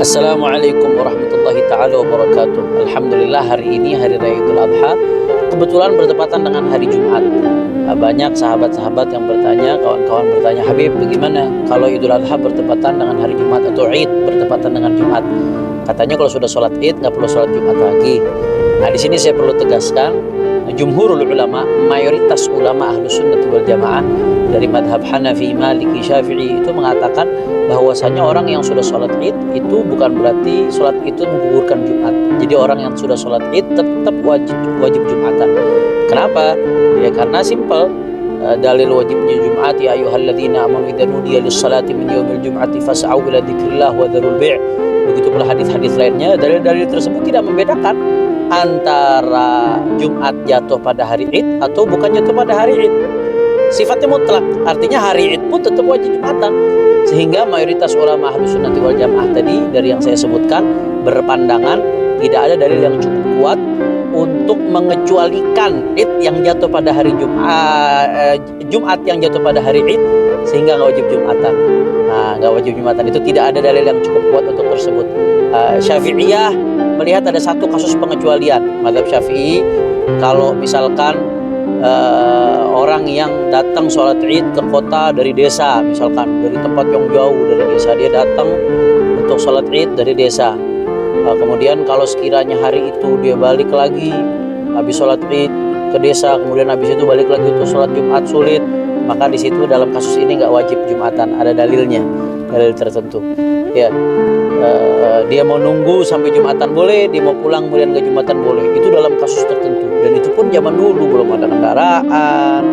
Assalamualaikum warahmatullahi ta'ala wabarakatuh. Alhamdulillah, hari ini hari Raya Idul Adha kebetulan bertepatan dengan hari Jumat. Banyak sahabat-sahabat yang bertanya, kawan-kawan bertanya, Habib, bagaimana kalau Idul Adha bertepatan dengan hari Jumat atau Id bertepatan dengan Jumat? Katanya kalau sudah sholat Id nggak perlu sholat Jumat lagi. Nah, di sini saya perlu tegaskan, jumhurul ulama, mayoritas ulama Ahlus Sunnah wal Jamaah dari madhab Hanafi, Maliki, Syafi'i itu mengatakan bahwasanya orang yang sudah sholat Id itu bukan berarti sholat itu menggugurkan Jumat. Jadi orang yang sudah sholat Id tetap wajib Jumatan. Kenapa? Ya karena simpel. Dalil wajibnya Jumat, ya ayyuhalladzina amanu idza nudiya lis-salati min yaumil jum'ati fas'au ila dzikrillah wa dzarul bai'. Begitu pula hadis-hadis lainnya, dalil-dalil tersebut tidak membedakan antara Jumat jatuh pada hari Id atau bukan jatuh pada hari Id. Sifatnya mutlak, artinya hari Id pun tetap wajib Jumatan. Sehingga mayoritas ulama Ahlus Sunnah wal Jamaah tadi dari yang saya sebutkan berpandangan tidak ada dalil yang cukup kuat untuk mengecualikan Id yang jatuh pada hari Jumat yang jatuh pada hari Id sehingga nggak wajib Jumatan. Nah, nggak wajib Jumatan itu tidak ada dalil yang cukup kuat untuk tersebut. Syafi'iyah melihat ada satu kasus pengecualian. Mazhab Syafi'i, kalau misalkan orang yang datang sholat Id ke kota dari desa, misalkan dari tempat yang jauh dari desa, dia datang untuk sholat Id dari desa. Kemudian kalau sekiranya hari itu dia balik lagi habis sholat Id ke desa, kemudian habis itu balik lagi untuk sholat Jumat sulit, maka di situ dalam kasus ini nggak wajib Jumatan. Ada dalilnya, dalil tertentu. Ya, dia mau nunggu sampai Jumatan boleh, dia mau pulang kemudian ke Jumatan boleh. Itu dalam kasus tertentu. Dan itu pun zaman dulu belum ada kendaraan,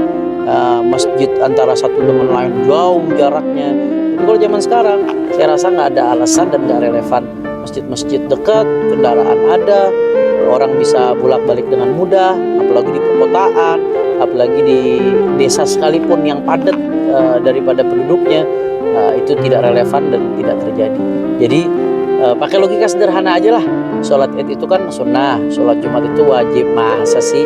masjid antara satu dengan lain jauh jaraknya. Tapi kalau zaman sekarang, saya rasa nggak ada alasan dan nggak relevan. Masjid-masjid dekat, kendaraan ada, orang bisa bolak-balik dengan mudah, apalagi di perkotaan, apalagi di desa sekalipun yang padat daripada penduduknya, itu tidak relevan dan tidak terjadi. Jadi pakai logika sederhana aja lah. Sholat Id itu kan sunnah, sholat Jumat itu wajib. Masa sih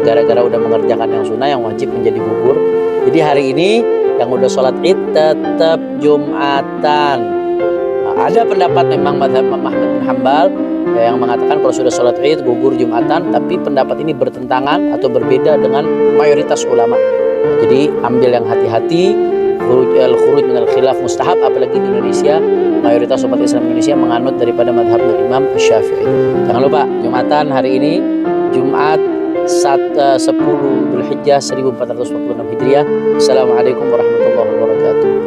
gara-gara udah mengerjakan yang sunnah yang wajib menjadi gugur? Jadi hari ini yang udah sholat Id tetap Jumatan. Ada pendapat memang mazhab Imam Ahmad bin Hambal yang mengatakan kalau sudah sholat Id gugur Jumatan, tapi pendapat ini bertentangan atau berbeda dengan mayoritas ulama. Jadi ambil yang hati-hati. Khuruj minal khilaf mustahab, apalagi di Indonesia mayoritas umat Islam Indonesia menganut daripada madhabnya Imam Syafi'i. Jangan lupa Jumatan hari ini Jumat 10 Dzulhijjah 1446 Hijriah. Assalamualaikum warahmatullahi wabarakatuh.